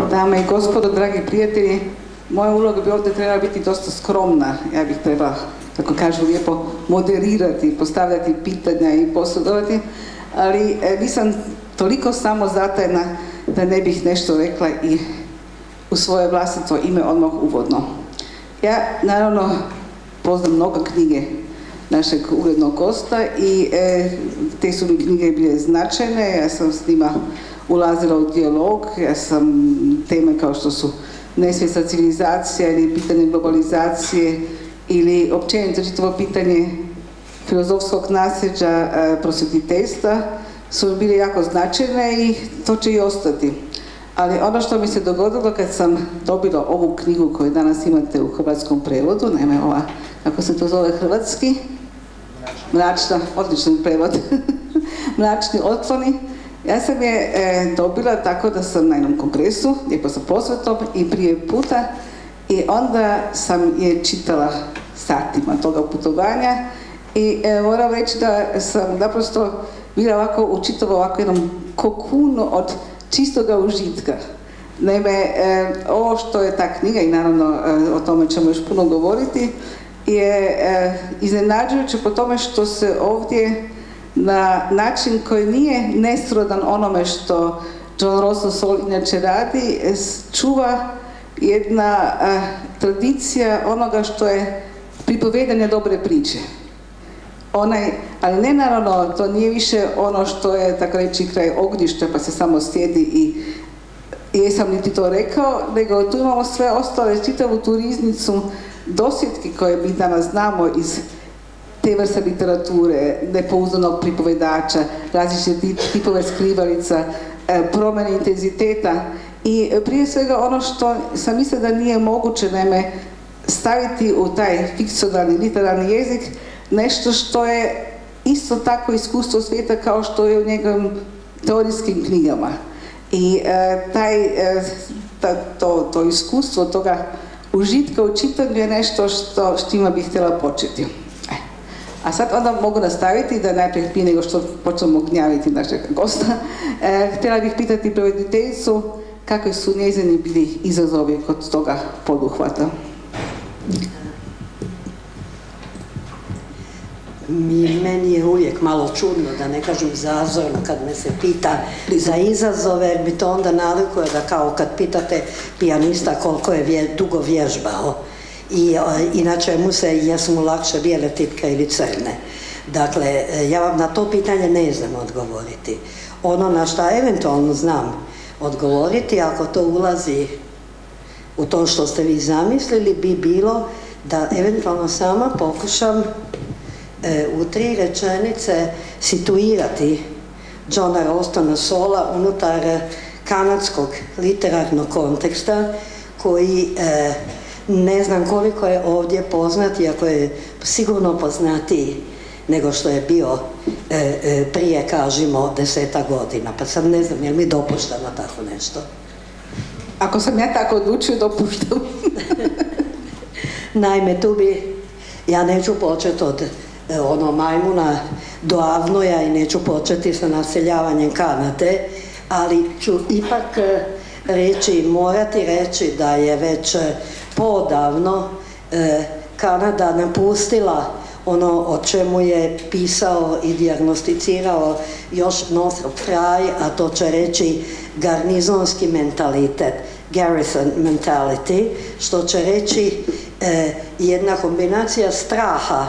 Dame i gospodo, dragi prijatelji, moja uloga bi ovdje trebala biti dosta skromna. Ja bih trebala, kako kažu lijepo, moderirati, postavljati pitanja i posudovati, ali nisam toliko samozatajna da ne bih nešto rekla i u svoje vlastito ime odmah uvodno. Ja, naravno, poznam mnogo knjige našeg uglednog gosta i te su mi knjige bile značajne, ja sam s njima ulazila u dijalog, ja sam teme kao što su nesvjesna civilizacija ili pitanje globalizacije ili općenito čitavo pitanje filozofskog nasljeđa prosvjetiteljstva su bile jako značajne i to će i ostati. Ali ono što mi se dogodilo kad sam dobila ovu knjigu koju danas imate u hrvatskom prevodu, naime ova, kako se to zove hrvatski? Mračna, odličan prevod. Mračni otkloni. Ja sam je dobila tako da sam na jednom kongresu, lijepo sa posvetom i prije puta, i onda sam je čitala satima toga putovanja i moram reći da sam naprosto bila ovako u čitavom ovako jednom kokunu od čistoga užitka. Naime, ovo što je ta knjiga, i naravno o tome ćemo još puno govoriti, je iznenađujuće po tome što se ovdje na način koji nije nesrodan onome što Ralston Saul inače radi, čuva jedna tradicija onoga što je pripovedanje dobre priče. Ali ne naravno, to nije više ono što je, tako reći, kraj ognjišta pa se samo sjedi i jesam li ti to rekao, nego tu imamo sve ostale, čitavu tu riznicu dosjetki koje mi danas znamo iz te vrste literature, nepouzdanog pripovedača, različite tipove skrivalica, promjene intenziteta i prije svega ono što sam mislila da nije moguće, naime, staviti u taj fikcionalni literarni jezik nešto što je isto tako iskustvo svijeta kao što je u njegovim teorijskim knjigama. I to iskustvo toga užitka u čitanju je nešto s čime bih htjela početi. A sad onda mogu nastaviti da najprije prije nego što počnemo gnjaviti našeg gosta, htjela bih pitati prevoditeljicu kakvi su njezini bili izazovi kod toga poduhvata. Meni je uvijek malo čudno, da ne kažem zazorno, kad me se pita za izazove, jer mi to onda nalikuje da kao kad pitate pijanista koliko je dugo vježbao i na čemu se, jesu mu lakše bijele tipke ili crne. Dakle, ja vam na to pitanje ne znam odgovoriti. Ono na šta eventualno znam odgovoriti, ako to ulazi u to što ste vi zamislili, bi bilo da eventualno sama pokušam u 3 rečenice situirati Johna Ralstona Saula unutar kanadskog literarnog konteksta koji ne znam koliko je ovdje poznat, iako je sigurno poznatiji nego što je bio prije, kažimo, 10 godina. Pa sad ne znam, je li mi dopuštamo tako nešto? Ako sam ja tako odlučio, dopuštam. Naime, tu ja neću početi od majmuna do Avnoja i neću početi sa naseljavanjem Kanade, ali ću ipak morati reći da je već podavno Kanada napustila ono o čemu je pisao i dijagnosticirao još Northrop Frye, a to će reći garnizonski mentalitet, garrison mentality, što će reći jedna kombinacija straha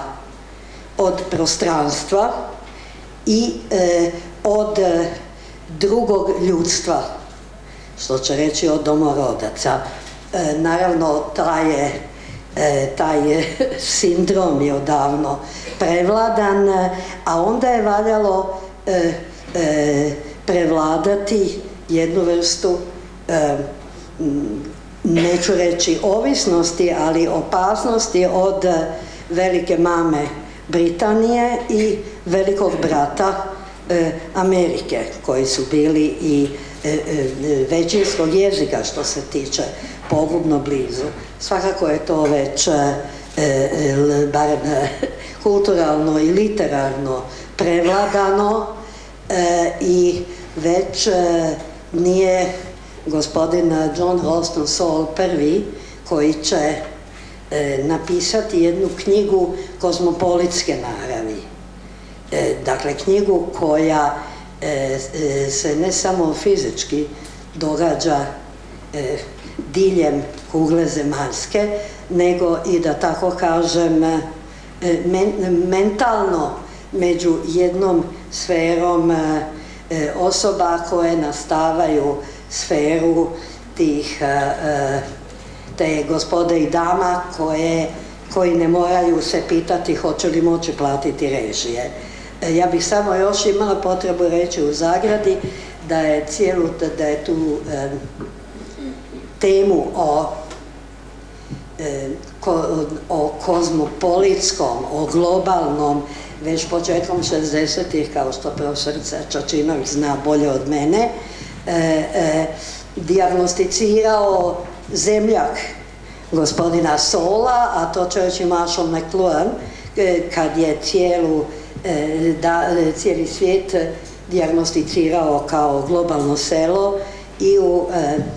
od prostranstva i od drugog ljudstva, što će reći od domorodaca. Naravno, taj sindrom je odavno prevladan, a onda je valjalo prevladati jednu vrstu, neću reći ovisnosti, ali opasnosti od velike mame Britanije i velikog brata Amerike, koji su bili i većinskog jezika što se tiče pogubno blizu. Svakako je to već barem kulturalno i literarno prevladano i već nije gospodin John Ralston Saul prvi, koji će napisati jednu knjigu kozmopolitske naravi. Dakle, knjigu koja se ne samo fizički događa diljem kugle zemaljske, nego i, da tako kažem, mentalno među jednom sferom osoba koje nastavaju sferu te gospode i dama koji ne moraju se pitati hoće li moći platiti režije. Ja bih samo još imala potrebu reći u zagradi da je tu temu o kozmopolitskom, o globalnom, već početkom 60-ih, kao što profesorica Čačinovič zna bolje od mene, dijagnosticirao zemljak gospodina Saula, a to će reći Marshall McLuhan, kad je cijeli svijet dijagnosticirao kao globalno selo i u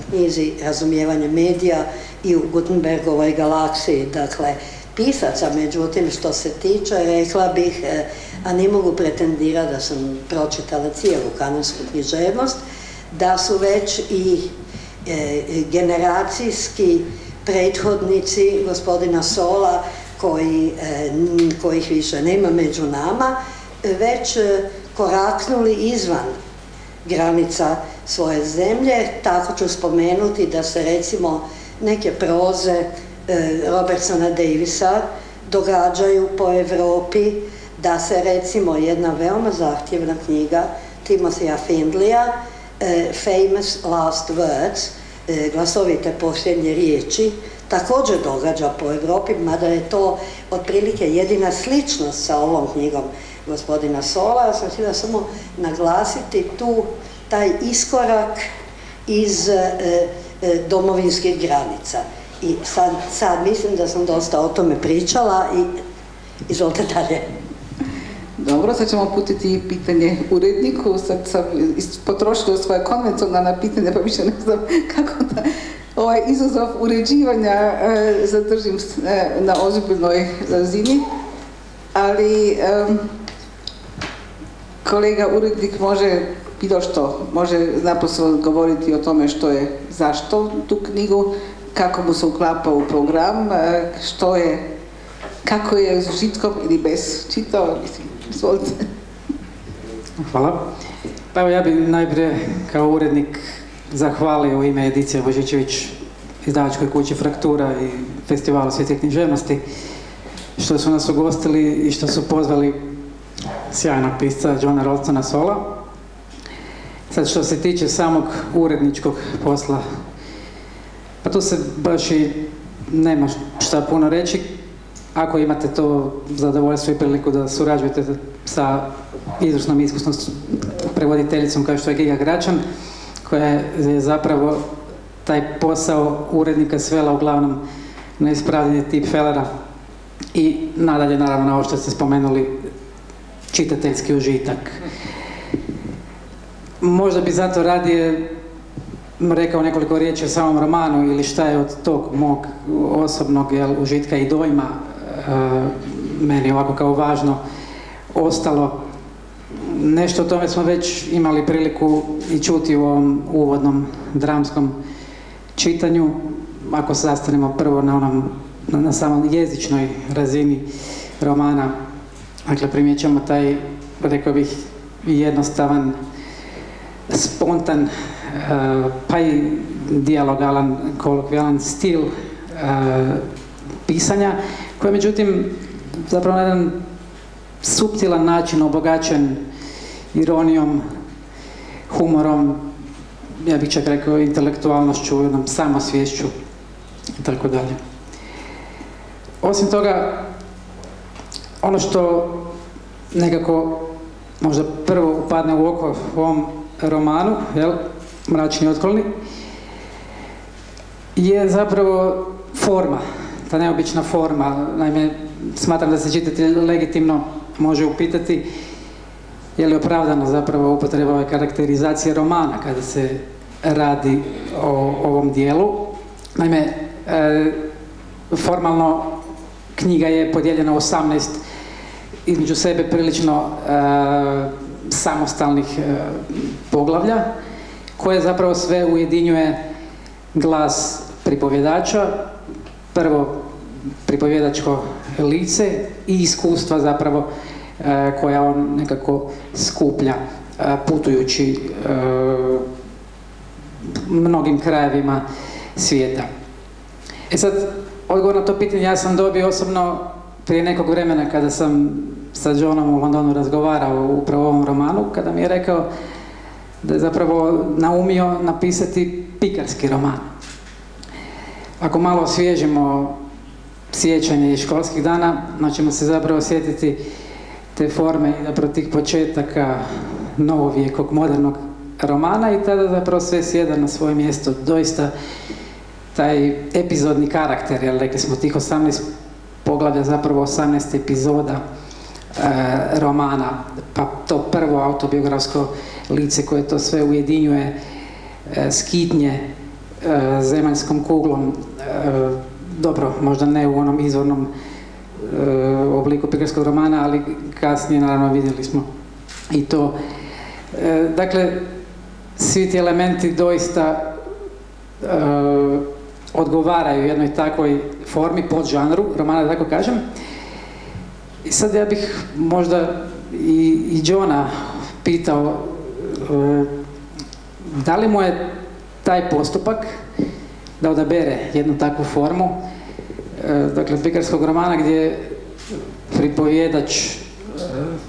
knjizi Razumijevanje medija i u Gutenbergovoj galaksiji. Dakle, pisaca, međutim, što se tiče, rekla bih, a ne mogu pretendirati da sam pročitala cijelu kanonsku književnost, da su već i generacijski prethodnici gospodina Saula, kojih više nema među nama, već koraknuli izvan granica svoje zemlje. Tako ću spomenuti da se recimo neke proze Robertsona Davisa događaju po Europi, da se recimo jedna veoma zahtjevna knjiga Timothea Findleya, Famous Last Words, glasovite posljednje riječi, također događa po Europi, mada je to otprilike jedina sličnost sa ovom knjigom gospodina Saula. Ja sam htjela samo naglasiti taj iskorak iz domovinskih granica. I sad mislim da sam dosta o tome pričala i izvolite dalje. Dobro, sad ćemo uputiti pitanje uredniku. Sad sam potrošila svoje konvencionalna pitanja, pa više ne znam kako da ovaj izazov uređivanja zadržim na ozbiljnoj razini. Ali kolega urednik može bilo što, može naprosto govoriti o tome što je, zašto tu knjigu, kako mu se uklapa u program, što je, kako je s žitkom ili bez čitao, mislim, izvolite. Hvala. Pa evo, ja bih najprije kao urednik zahvalio u ime edicije Božićević izdavačkoj kući Fraktura i Festivalu svjetske književnosti što su nas ugostili i što su pozvali sjajnog pisca Johna Ralstona Saula. Sad što se tiče samog uredničkog posla, pa tu se baš i nema šta puno reći. Ako imate to zadovoljstvo i priliku da surađujete sa izvrsnom i iskusnom prevoditeljicom kao što je Giga Gračan, koja je zapravo taj posao urednika svela uglavnom na ispravljanje tipfelera i nadalje naravno na ovo što ste spomenuli, čitateljski užitak. Možda bi zato radije rekao nekoliko riječi o samom romanu ili šta je od tog mog osobnog užitka i dojma meni ovako kao važno ostalo. Nešto o tome smo već imali priliku i čuti u ovom uvodnom dramskom čitanju. Ako se zastanemo prvo na samom jezičnoj razini romana, dakle primjećamo taj, rekao bih, jednostavan, spontan, pa i dijalogalan, kolokvijalan stil pisanja, koji je međutim zapravo na jedan suptilan način obogaćen ironijom, humorom, ja bih čak rekao intelektualnošću, jednom samosviješću i tako dalje. Osim toga, ono što nekako možda prvo upadne u oko u ovom romanu, Mračni otkloni, je zapravo forma, ta neobična forma. Naime, smatram da se čitatelj legitimno može upitati je li opravdana zapravo upotreba ove karakterizacije romana kada se radi o ovom dijelu. Naime, formalno knjiga je podijeljena u 18 između sebe prilično samostalnih poglavlja, koje zapravo sve ujedinjuje glas pripovjedača, prvo pripovjedačko lice i iskustva zapravo koja on nekako skuplja putujući mnogim krajevima svijeta. E sad, odgovor na to pitanje ja sam dobio osobno prije nekog vremena kada sam sa Johnom u Londonu razgovarao upravo o ovom romanu, kada mi je rekao da je zapravo naumio napisati pikarski roman. Ako malo osvježimo sjećanje iz školskih dana, ćemo se zapravo sjetiti te forme i zapravo tih početaka novovijekog modernog romana i tada zapravo sve sjeda na svoje mjesto. Doista taj epizodni karakter, jer rekli smo tih 18 poglavlja, zapravo 18 epizoda romana, pa to prvo autobiografsko lice koje to sve ujedinjuje, skitnje zemaljskom kuglom, dobro, možda ne u onom izvornom obliku pikarskog romana, ali kasnije naravno vidjeli smo i to. Dakle, svi ti elementi doista odgovaraju jednoj takvoj formi, podžanru romana, da tako kažem. I sad ja bih možda i Johna pitao da li mu je taj postupak da odabere jednu takvu formu, dakle pikarskog romana gdje pripovjedač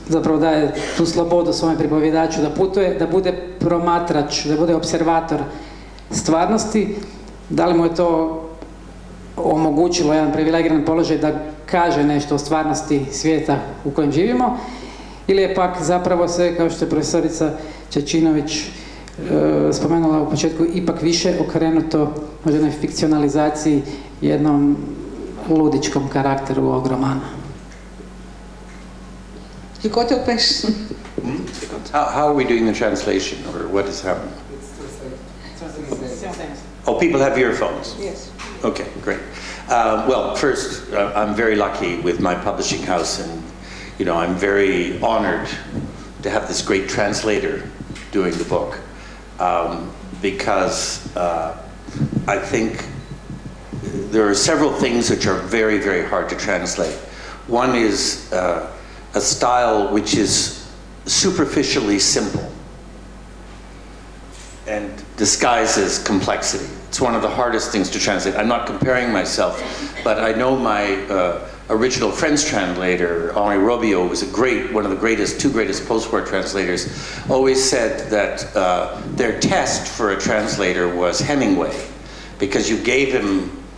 zapravo daje tu slobodu svome pripovjedaču da putuje, da bude promatrač, da bude observator stvarnosti, da li mu je to omogućilo jedan privilegiran položaj da kaže nešto o stvarnosti svijeta u kojem živimo, ili je pak zapravo sve, kao što je profesorica Čačinovič spomenula u početku, ipak više okrenuto možda jednoj fikcionalizaciji, jednom ludičkom karakteru ovog romana. You got your question? How are we doing the translation, or what is happening? Oh, people have earphones? Yes. Okay, great. Well, first, I'm very lucky with my publishing house, and I'm very honored to have this great translator doing the book, because I think there are several things which are very, very hard to translate. One is a style which is superficially simple and disguises complexity. It's one of the hardest things to translate. I'm not comparing myself, but I know my original French translator, Henri Robillot, was one of the two greatest post-war translators, always said that their test for a translator was Hemingway, because you gave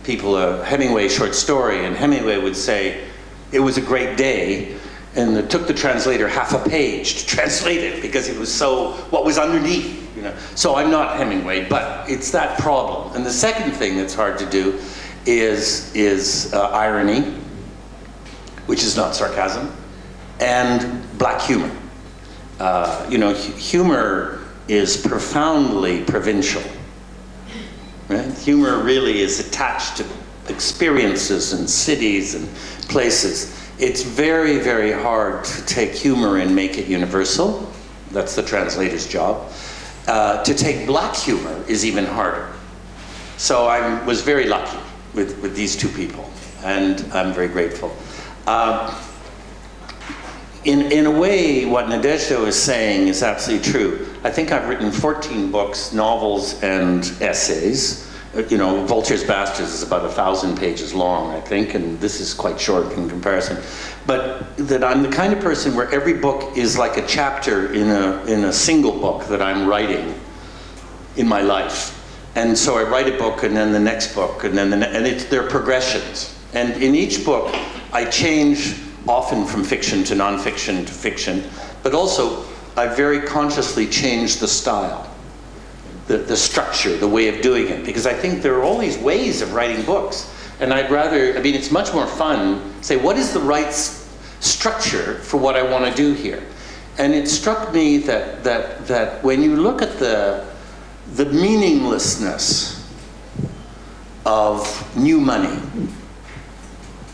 people a Hemingway short story, and Hemingway would say, "It was a great day," and it took the translator half a page to translate it because it was what was underneath, So I'm not Hemingway, but it's that problem. And the second thing that's hard to do is irony, which is not sarcasm, and black humor. Humor is profoundly provincial. Right? Humor really is attached to experiences and cities and places. It's very, very hard to take humor and make it universal. That's the translator's job. To take black humor is even harder. So I was very lucky with these two people, and I'm very grateful. In a way, what Nadežda is saying is absolutely true. I think I've written 14 books, novels, and essays. Vulture's Bastards is about 1,000 pages long, I think, and this is quite short in comparison. But that I'm the kind of person where every book is like a chapter in a single book that I'm writing in my life. And so I write a book, and then the next book, and then they're progressions. And in each book, I change often from fiction to non-fiction to fiction, but also I very consciously change the style. The structure, the way of doing it, because I think there are all these ways of writing books, and it's much more fun say, what is the right structure for what I want to do here? And it struck me that when you look at the meaninglessness of new money,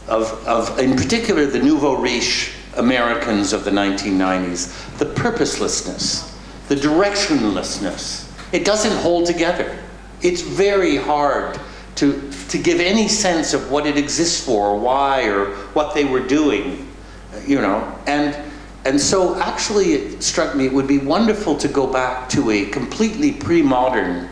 of in particular the nouveau riche Americans of the 1990s, the purposelessness, the directionlessness. It doesn't hold together. It's very hard to give any sense of what it exists for, or why, or what they were doing, you know. And so actually it struck me it would be wonderful to go back to a completely pre-modern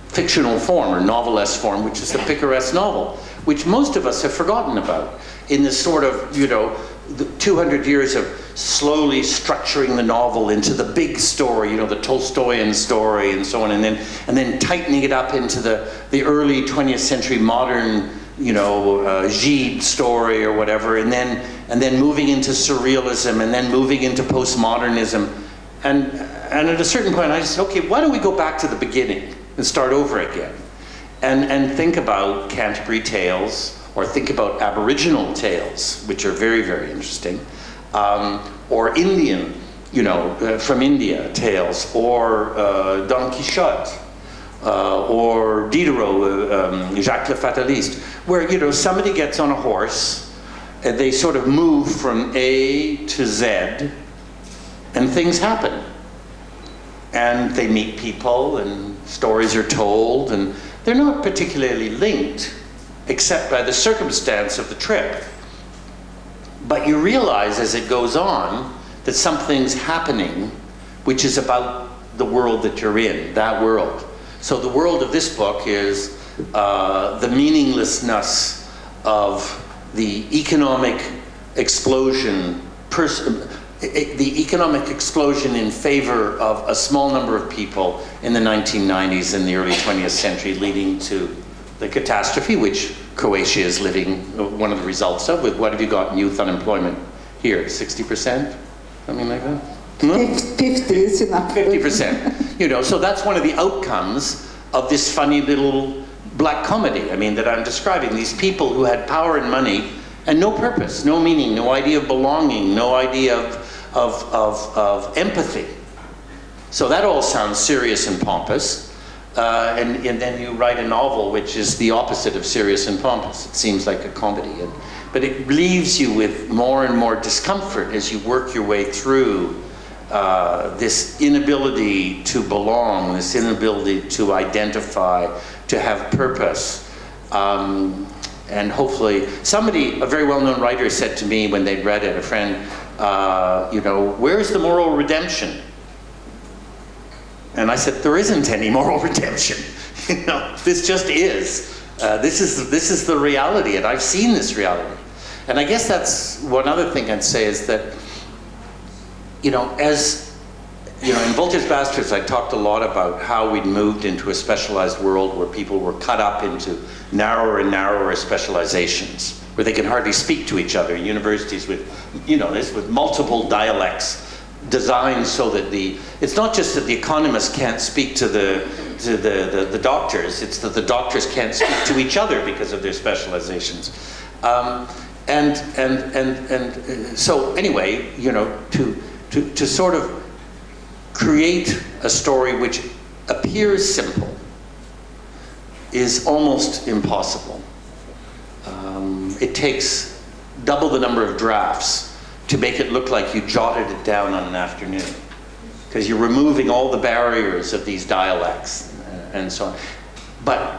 fictional form, or novelesque form, which is the Picaresque novel, which most of us have forgotten about in this sort of, you know, the 200 years of slowly structuring the novel into the big story, you know, the Tolstoyan story and so on, and then tightening it up into the early 20th century modern, you know, Gide story or whatever, and then moving into surrealism, and then moving into postmodernism. And at a certain point I just said, okay, why don't we go back to the beginning and start over again? And think about Canterbury Tales, or think about Aboriginal tales, which are very, very interesting, or Indian, you know, from India tales, or Don Quixote, or Diderot, Jacques le Fataliste, where, you know, somebody gets on a horse, and they sort of move from A to Z, and things happen. And they meet people, and stories are told, and they're not particularly linked, except by the circumstance of the trip. But you realize as it goes on that something's happening which is about the world that you're in, that world. So the world of this book is the meaninglessness of the economic explosion, the economic explosion in favor of a small number of people in the 1990s and the early 20th century, leading to the catastrophe which Croatia is living, one of the results of, with what have you got in youth unemployment here, 60%? Something like that? No? 50 is enough. 50%. You know, so that's one of the outcomes of this funny little black comedy, I mean, that I'm describing. These people who had power and money and no purpose, no meaning, no idea of belonging, no idea of empathy. So that all sounds serious and pompous. And then you write a novel which is the opposite of serious and pompous. It seems like a comedy. But it leaves you with more and more discomfort as you work your way through this inability to belong, this inability to identify, to have purpose. And hopefully, a very well-known writer said to me when they'd read it, a friend, you know, where's the moral redemption? And I said, there isn't any moral redemption. You know, this just is. This is the reality, and I've seen this reality. And I guess that's one other thing I'd say is that, you know, as, you know, in Vulture's Bastards, I talked a lot about how we'd moved into a specialized world where people were cut up into narrower and narrower specializations, where they can hardly speak to each other. Universities with, you know, with multiple dialects, designed so that it's not just that the economists can't speak to the doctors, it's that the doctors can't speak to each other because of their specializations. And so anyway, you know, to sort of create a story which appears simple is almost impossible. It takes double the number of drafts to make it look like you jotted it down on an afternoon, because you're removing all the barriers of these dialects and so on. But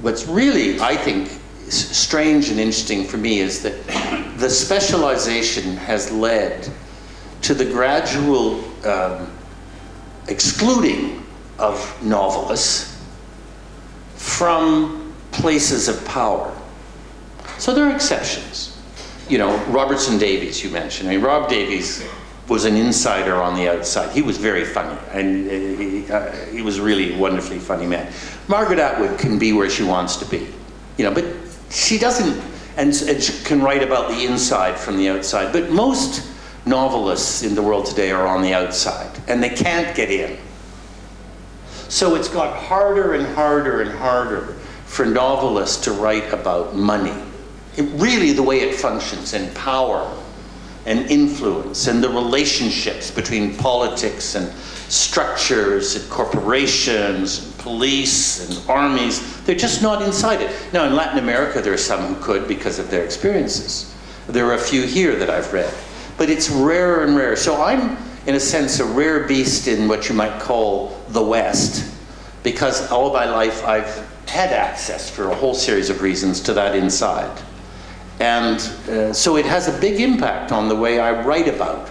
what's really, I think, strange and interesting for me is that the specialization has led to the gradual excluding of novelists from places of power. So there are exceptions. You know, Robertson Davies, you mentioned. I mean, Rob Davies was an insider on the outside. He was very funny, and he was really a wonderfully funny man. Margaret Atwood can be where she wants to be, you know, but she doesn't, and she can write about the inside from the outside. But most novelists in the world today are on the outside, and they can't get in. So it's got harder and harder and harder for novelists to write about money. Really the way it functions, and power and influence and the relationships between politics and structures and corporations and police and armies. They're just not inside it. Now in Latin America there are some who could because of their experiences. There are a few here that I've read. But it's rarer and rarer. So I'm, in a sense, a rare beast in what you might call the West, because all my life I've had access, for a whole series of reasons, to that inside. And so it has a big impact on the way I write about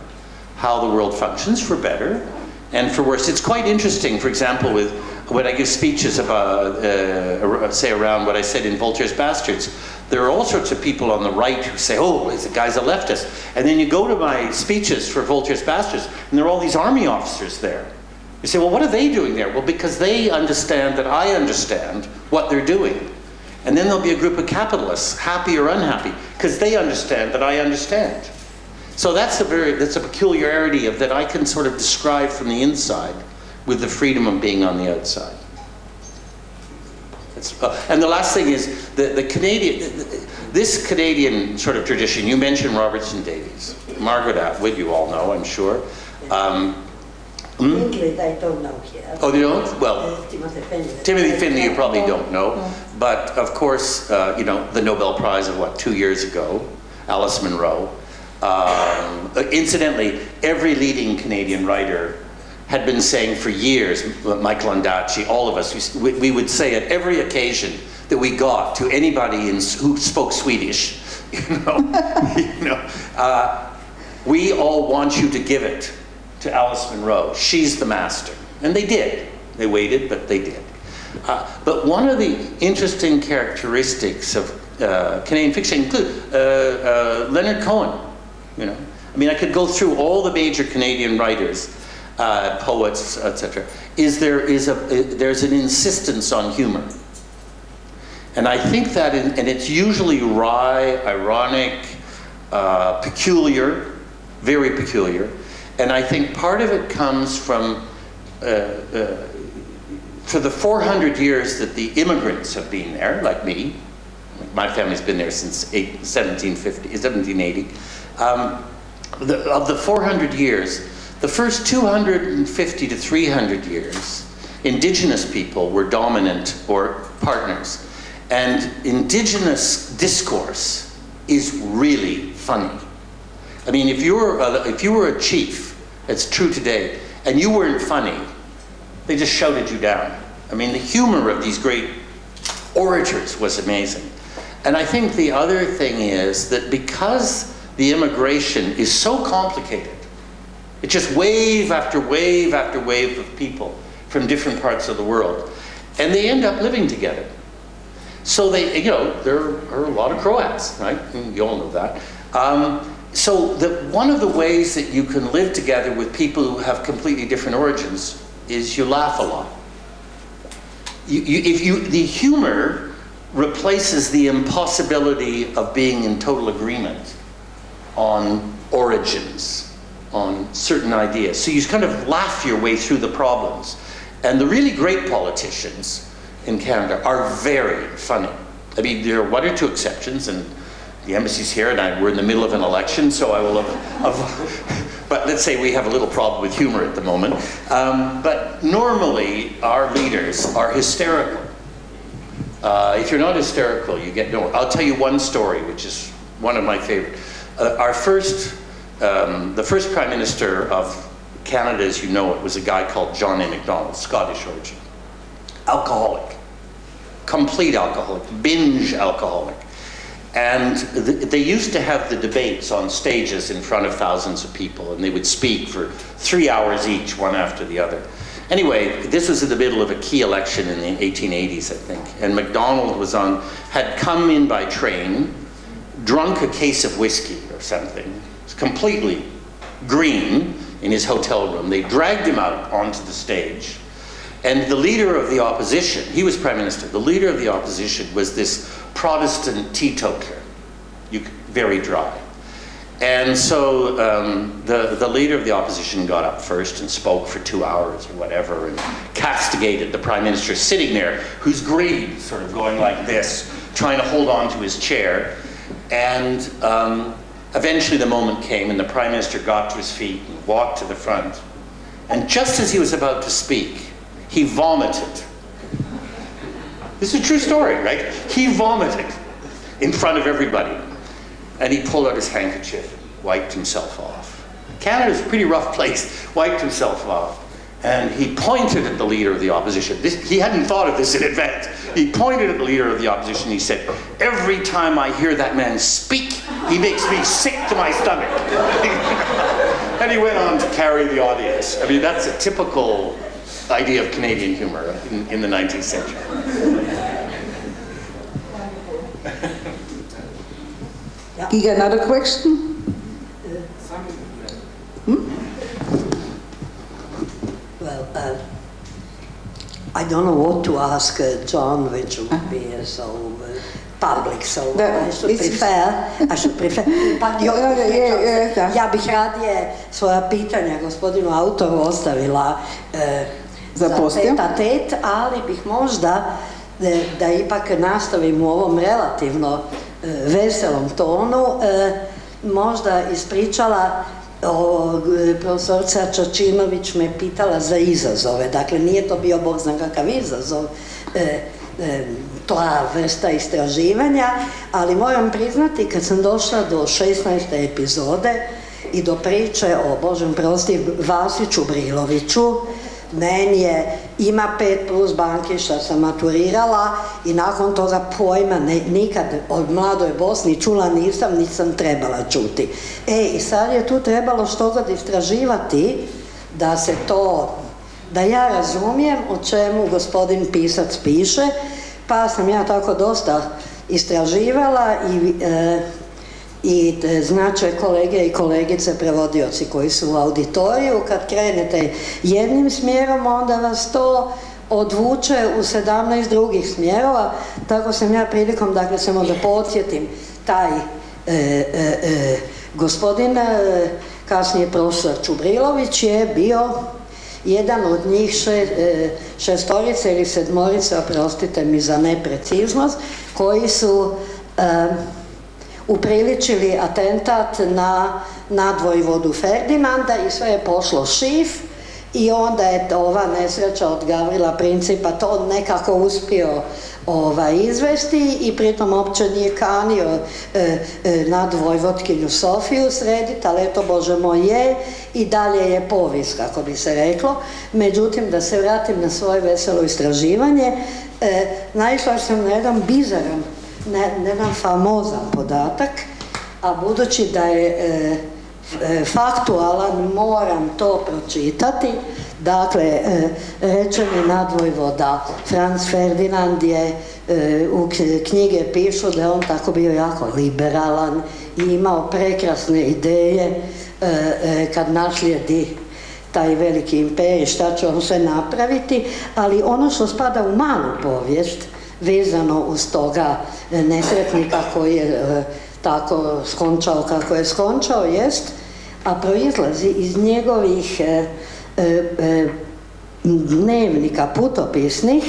how the world functions, for better and for worse. It's quite interesting, for example, with when I give speeches about, say, around what I said in Voltaire's Bastards, there are all sorts of people on the right who say, oh, the guy's a leftist. And then you go to my speeches for Voltaire's Bastards, and there are all these army officers there. You say, well, what are they doing there? Well, because they understand that I understand what they're doing. And then there'll be a group of capitalists, happy or unhappy, because they understand that I understand. So that's a peculiarity of that I can sort of describe from the inside with the freedom of being on the outside. And the last thing is this Canadian sort of tradition. You mentioned Robertson Davies, Margaret Atwood. You all know, I'm sure. English, I don't know here. Oh, you don't? Well, Timothy Finley, you probably don't know. But of course, you know, the Nobel Prize of what, 2 years ago, Alice Munro. Incidentally, every leading Canadian writer had been saying for years, Michael Ondaatje, all of us, we would say at every occasion that we got to anybody who spoke Swedish, we all want you to give it to Alice Munro. She's the master. And they did. They waited, but they did. But one of the interesting characteristics of Canadian fiction include Leonard Cohen. You know, I mean, I could go through all the major Canadian writers, poets, etc. There's an insistence on humor, and I think that, and it's usually wry, ironic, peculiar, very peculiar, and I think part of it comes from for the 400 years that the immigrants have been there, like me. My family's been there since 1780. Of the 400 years, the first 250 to 300 years, Indigenous people were dominant or partners. And Indigenous discourse is really funny. I mean, if you were a chief, it's true today, and you weren't funny, they just shouted you down. I mean, the humor of these great orators was amazing. And I think the other thing is that because the immigration is so complicated, it's just wave after wave after wave of people from different parts of the world, and they end up living together. So they, you know, there are a lot of Croats, right? You all know that. So one of the ways that you can live together with people who have completely different origins is you laugh a lot. The humor replaces the impossibility of being in total agreement on origins, on certain ideas. So you kind of laugh your way through the problems. And the really great politicians in Canada are very funny. I mean, there are one or two exceptions, and the embassy's here, and we're in the middle of an election, so I will but let's say we have a little problem with humor at the moment. But normally, our leaders are hysterical. If you're not hysterical, you get nowhere. I'll tell you one story, which is one of my favorite. The first Prime Minister of Canada, as you know it, was a guy called John A. Macdonald, Scottish origin. Alcoholic. Complete alcoholic. Binge alcoholic. And they used to have the debates on stages in front of thousands of people, and they would speak for 3 hours each, one after the other. Anyway, this was in the middle of a key election in the 1880s, I think, and Macdonald had come in by train, drunk a case of whiskey or something, was completely green in his hotel room. They dragged him out onto the stage, and the leader of the opposition, he was Prime Minister, the leader of the opposition was this Protestant teetotaler, very dry. And so the leader of the opposition got up first and spoke for 2 hours or whatever and castigated the Prime Minister sitting there, who's green, sort of going like this, trying to hold on to his chair. And eventually the moment came and the Prime Minister got to his feet and walked to the front And just as he was about to speak, he vomited. This is a true story, right? He vomited in front of everybody. And he pulled out his handkerchief, wiped himself off. Canada's a pretty rough place, wiped himself off. And he pointed at the leader of the opposition. He hadn't thought of this in advance. He pointed at the leader of the opposition. He said, "Every time I hear that man speak, he makes me sick to my stomach." And he went on to carry the audience. I mean, that's a typical idea of Canadian humor in the 19th century. Giga, another question? Well, I don't know what to ask John, which would be so public, so I should prefer. Ja bih radije svoja pitanja gospodinu autoru ostavila za tete, ali bih možda, da ipak nastavim u ovom relativno veselom tonu, možda ispričala, profesorca Čačinovič me pitala za izazove, dakle nije to bio bog zna kakav izazov, ta vrsta istraživanja, ali moram priznati kad sam došla do 16. epizode i do priče o, Božem prosti, Vasiću Briloviću, meni je, ima 5+ bankiša, sam maturirala i nakon toga pojma nikad od mladoj Bosni čula nisam, niti sam trebala čuti. I sad je tu trebalo što god istraživati da se to, da ja razumijem o čemu gospodin pisac piše, pa sam ja tako dosta istraživala i znače kolege i kolegice prevodioci koji su u auditoriju, kad krenete jednim smjerom, onda vas to odvuče u 17 drugih smjerova, tako sam ja prilikom, dakle samo da podsjetim, taj gospodin, kasnije profesor Čubrilović, je bio jedan od njih šestorice ili sedmorice, oprostite mi za nepreciznost, koji su upriličili atentat na nadvojvodu Ferdinanda i sve je pošlo šif i onda je ova nesreća od Gavrila Principa to nekako uspio izvesti i pritom uopće nije kanio nadvojvotkinju Sofiju srediti, ali eto, Bože moj, je i dalje je povijest, kako bi se reklo. Međutim, da se vratim na svoje veselo istraživanje, naišla sam na jedan bizaran, jedan famozan podatak, a budući da je faktualan, moram to pročitati. Dakle, rečeni nadvojvoda Franz Ferdinand je, u knjige pišu da je on tako bio jako liberalan i imao prekrasne ideje kad naslijedi taj veliki imperij, šta će on sve napraviti, ali ono što spada u malu povijest, vezano uz toga nesretnika koji je tako skončao kako je skončao, jest, a proizlazi iz njegovih dnevnika putopisnih,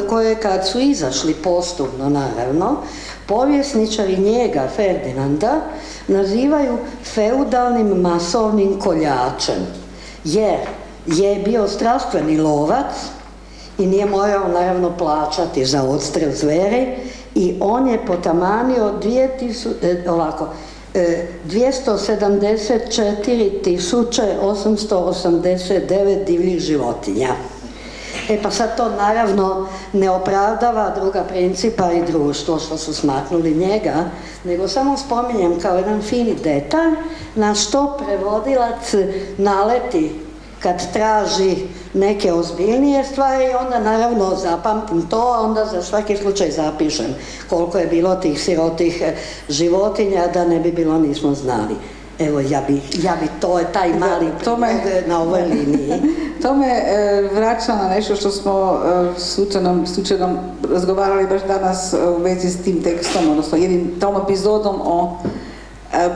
koje kad su izašli postumno, naravno, povjesničari njega, Ferdinanda, nazivaju feudalnim masovnim koljačem, jer je bio strastveni lovac i nije morao naravno plaćati za odstrel zveri i on je potamanio 274.889 divljih životinja. Pa sad to naravno ne opravdava druga Principa i društvo što su smaknuli njega, nego samo spominjem kao jedan fini detalj na što prevodilac naleti kad traži neke ozbiljnije stvari i onda naravno zapamtim to, a onda za svaki slučaj zapišem koliko je bilo tih sirotih životinja, da ne bi bilo nismo znali. Evo, ja bi to je taj mali na ovoj liniji. To me vraća na nešto što smo slučajno razgovarali baš danas u vezi s tim tekstom, odnosno jednim tom epizodom o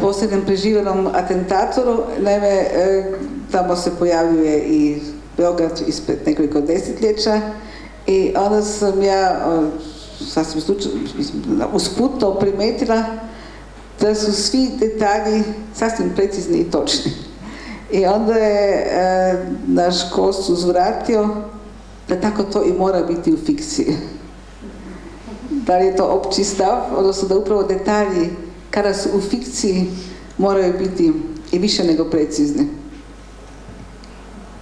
posljednjem preživenom atentatoru. Naime, tamo se pojavljuje i Beograd ispred nekoliko desetljeća i onda sam ja sasvim usputno primetila da su svi detalji sasvim precizni i točni. I onda je naš gost uzvratio da tako to i mora biti u fikciji. Da li je to opći stav, odnosno da upravo detalji kada su u fikciji moraju biti i više nego precizni.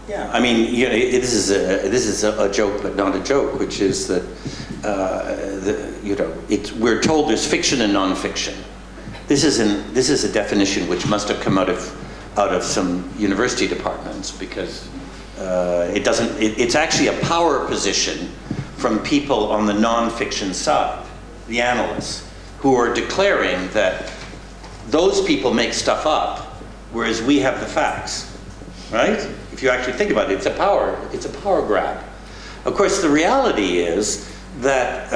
Yeah, I mean, this is a joke, but not a joke, which is that we're told there's fiction and non-fiction. This is a definition which must have come out of some university departments, because it's actually a power position from people on the non-fiction side, the analysts, who are declaring that those people make stuff up, whereas we have the facts, right? If you actually think about it, it's a power grab. Of course, the reality is that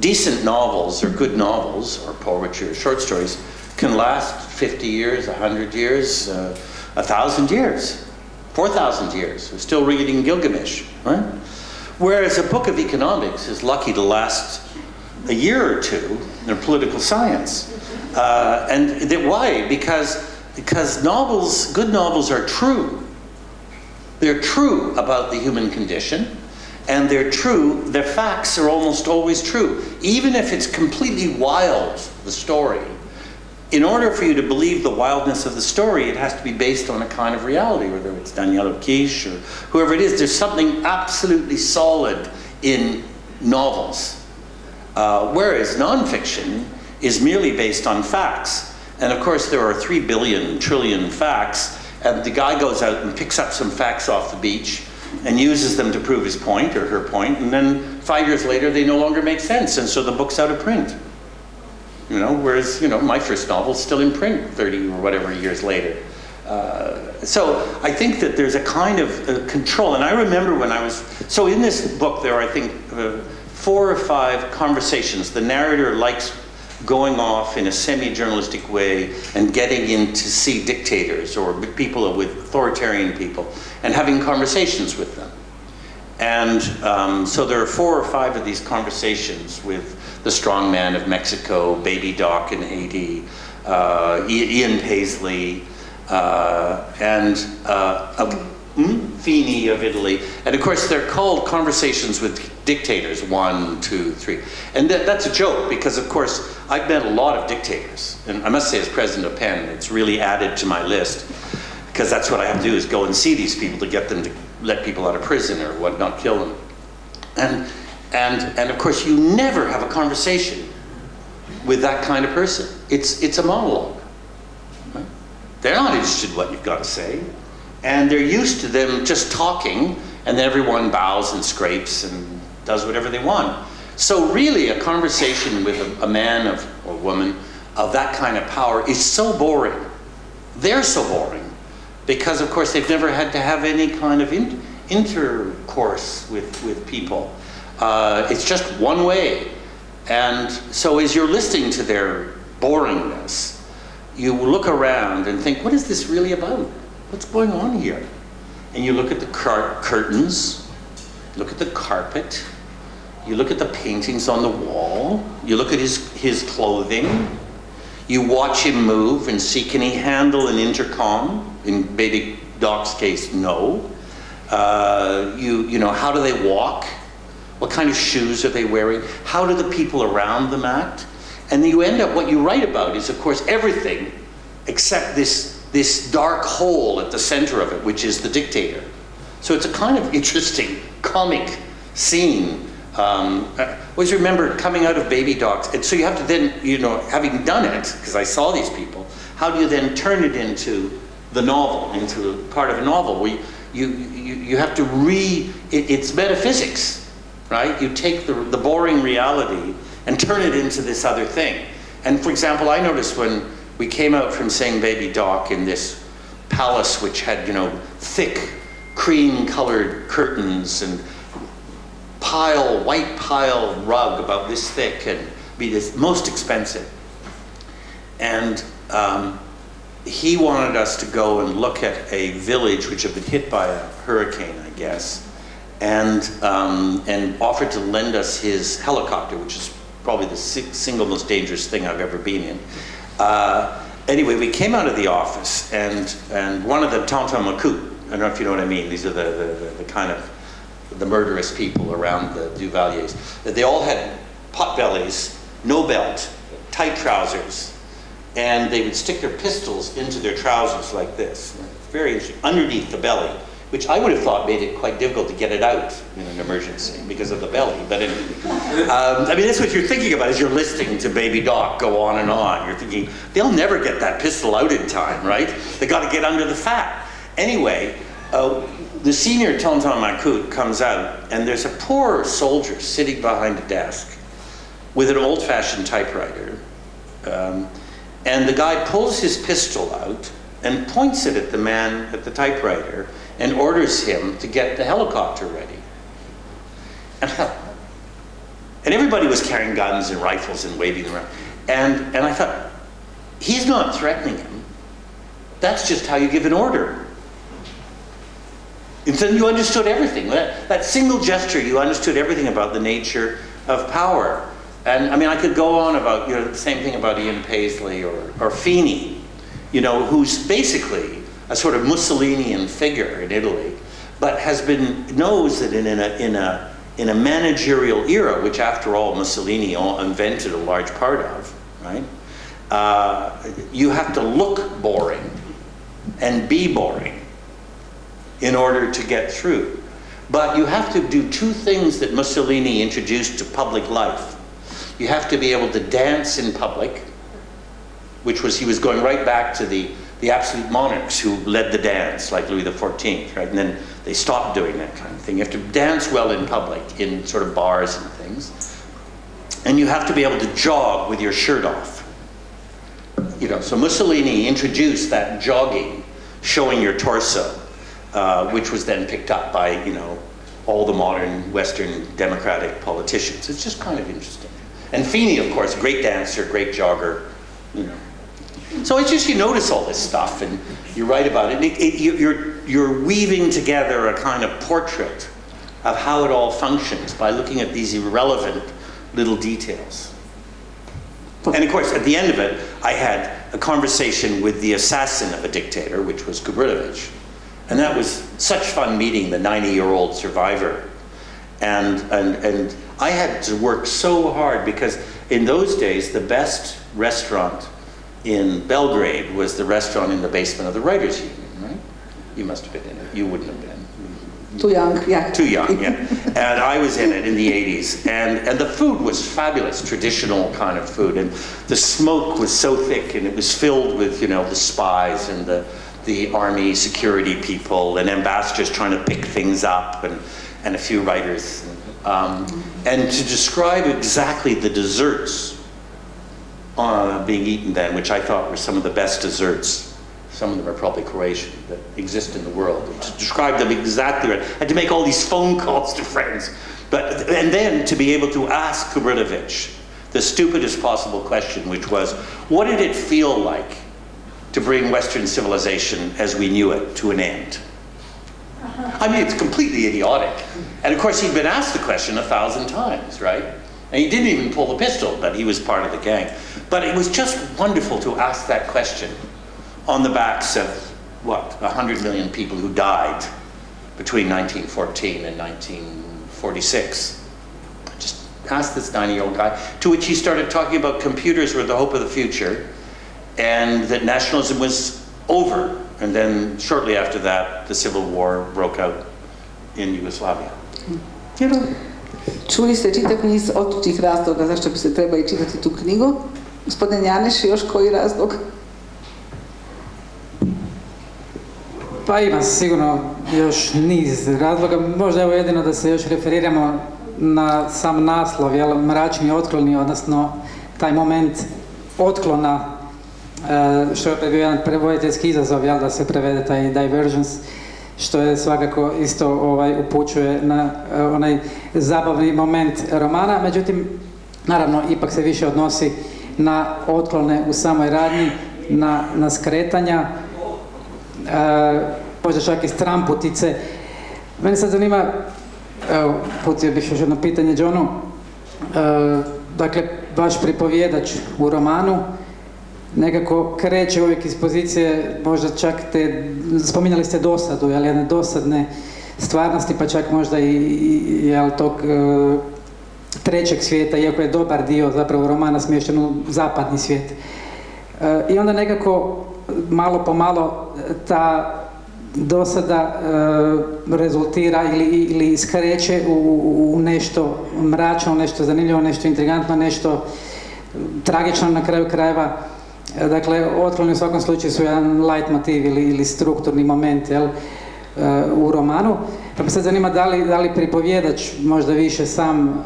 decent novels, or good novels, or poetry, or short stories, can last 50 years, 100 years, 1,000 years, 4,000 years. We're still reading Gilgamesh, right? Whereas a book of economics is lucky to last a year or two in political science. Why? Because novels, good novels, are true. They're true about the human condition, and they're true, their facts are almost always true. Even if it's completely wild, the story, in order for you to believe the wildness of the story, it has to be based on a kind of reality, whether it's Daniel Kish or whoever it is. There's something absolutely solid in novels. Whereas nonfiction is merely based on facts. And of course there are 3 billion trillion facts, and the guy goes out and picks up some facts off the beach and uses them to prove his point or her point, and then 5 years later they no longer make sense, and so the book's out of print. Whereas, my first novel's still in print 30 or whatever years later. So I think that there's a kind of control, and I remember when so in this book there are, I think, 4 or 5 conversations. The narrator likes going off in a semi-journalistic way and getting in to see dictators or people with authoritarian people and having conversations with them. And so there are 4 or 5 of these conversations with the strong man of Mexico, Baby Doc in Haiti, Ian Paisley, and Fini of Italy. And of course they're called Conversations with Dictators, 1, 2, 3. And that's a joke, because of course I've met a lot of dictators. And I must say, as president of PEN, it's really added to my list, because that's what I have to do, is go and see these people to get them to let people out of prison or what, not kill them. And of course you never have a conversation with that kind of person. It's a monologue. Right? They're not interested in what you've got to say. And they're used to them just talking, and then everyone bows and scrapes and does whatever they want. So really a conversation with a man or woman of that kind of power is so boring. They're so boring because of course they've never had to have any kind of intercourse with people. It's just one way. And so as you're listening to their boringness, you look around and think, what is this really about? What's going on here? And you look at the curtains, look at the carpet, you look at the paintings on the wall, you look at his clothing, you watch him move and see, can he handle an intercom? In Baby Doc's case, no. How do they walk? What kind of shoes are they wearing? How do the people around them act? And you end up, what you write about is, of course, everything except this dark hole at the center of it, which is the dictator. So it's a kind of interesting comic scene. I always remember coming out of Baby Docs, and so you have to then, having done it, because I saw these people, how do you then turn it into the novel, into part of a novel where you have to it's metaphysics, right? You take the boring reality and turn it into this other thing. And for example, I noticed when we came out from saying Baby Doc in this palace which had, thick cream-colored curtains and white pile rug about this thick and be this most expensive. And he wanted us to go and look at a village which had been hit by a hurricane, I guess, and offered to lend us his helicopter, which is probably the single most dangerous thing I've ever been in. Anyway, we came out of the office, and one of the Tonton Macoute, I don't know if you know what I mean, these are the kind of the murderous people around the Duvaliers, they all had pot bellies, no belt, tight trousers, and they would stick their pistols into their trousers like this, very interesting, underneath the belly, which I would have thought made it quite difficult to get it out in an emergency because of the belly. But I mean, that's what you're thinking about as you're listening to Baby Doc go on and on. You're thinking, they'll never get that pistol out in time, right? They got to get under the fat. Anyway, the senior Tonton Macoute comes out, and there's a poor soldier sitting behind a desk with an old-fashioned typewriter. And the guy pulls his pistol out and points it at the man at the typewriter and orders him to get the helicopter ready. And everybody was carrying guns and rifles and waving them around. And I thought, he's not threatening him. That's just how you give an order. And so you understood everything. That single gesture, you understood everything about the nature of power. And I mean, I could go on about, you know, the same thing about Ian Paisley or Feeney, you know, who's basically a sort of Mussolinian figure in Italy, but knows that in a managerial era, which after all Mussolini invented a large part of, right? You have to look boring and be boring in order to get through. But you have to do two things that Mussolini introduced to public life. You have to be able to dance in public, which was, he was going right back to the absolute monarchs who led the dance, like Louis XIV, right? And then they stopped doing that kind of thing. You have to dance well in public, in sort of bars and things. And you have to be able to jog with your shirt off. You know, so Mussolini introduced that jogging, showing your torso, which was then picked up by, you know, all the modern Western democratic politicians. It's just kind of interesting. And Feeney, of course, great dancer, great jogger, you know. So it's just, you notice all this stuff and you write about it. You're weaving together a kind of portrait of how it all functions by looking at these irrelevant little details. And of course, at the end of it, I had a conversation with the assassin of a dictator, which was Kubrinovich. And that was such fun meeting the 90-year-old survivor. And I had to work so hard because in those days, the best restaurant in Belgrade was the restaurant in the basement of the Writers' Union, right? You must have been in it. You wouldn't have been. Too young, yeah. Too young, yeah. And I was in it in the 80s. And the food was fabulous, traditional kind of food. And the smoke was so thick and it was filled with, you know, the spies and the army security people and ambassadors trying to pick things up and a few writers. And to describe exactly the desserts being eaten then, which I thought were some of the best desserts, some of them are probably Croatian, that exist in the world. To describe them exactly right. I had to make all these phone calls to friends. And then to be able to ask Kubrinovich the stupidest possible question, which was, what did it feel like to bring Western civilization as we knew it to an end? I mean, it's completely idiotic. And of course, he'd been asked the question 1,000 times, right? And he didn't even pull the pistol, but he was part of the gang. But it was just wonderful to ask that question on the backs of, what, 100 million people who died between 1914 and 1946. Just ask this 90-year-old guy, to which he started talking about computers were the hope of the future, and that nationalism was over. And then shortly after that, the Civil War broke out in Yugoslavia. You know? Čuli ste čitav niz otuđih razloga zašto bi se trebali čitati tu knjigu. Gospodin Janeš, još koji razlog? Pa ima sigurno još niz razloga. Možda evo jedino da se još referiramo na sam naslov, jel, mračni otkloni, odnosno taj moment otklona, što je bio jedan prevoditeljski izazov, jel, da se prevede taj divergence, što je svakako isto upućuje na onaj zabavni moment romana. Međutim, naravno, ipak se više odnosi na otklone u samoj radnji, na skretanja, možda čak i stramputice. Mene sad zanima, evo, putio bih još jedno pitanje Johnu, dakle, vaš pripovjedač u romanu nekako kreće uvijek iz pozicije, možda čak spominjali ste dosadu, jedne dosadne stvarnosti, pa čak možda i tog trećeg svijeta, iako je dobar dio zapravo romana smješten u zapadni svijet. I onda nekako malo po malo ta dosada rezultira ili iskreće u nešto mračno, nešto zanimljivo, nešto intrigantno, nešto tragično na kraju krajeva. Dakle, otkloni u svakom slučaju su jedan light motiv ili strukturni moment, u romanu. Pa me sad zanima da li pripovjedač možda više sam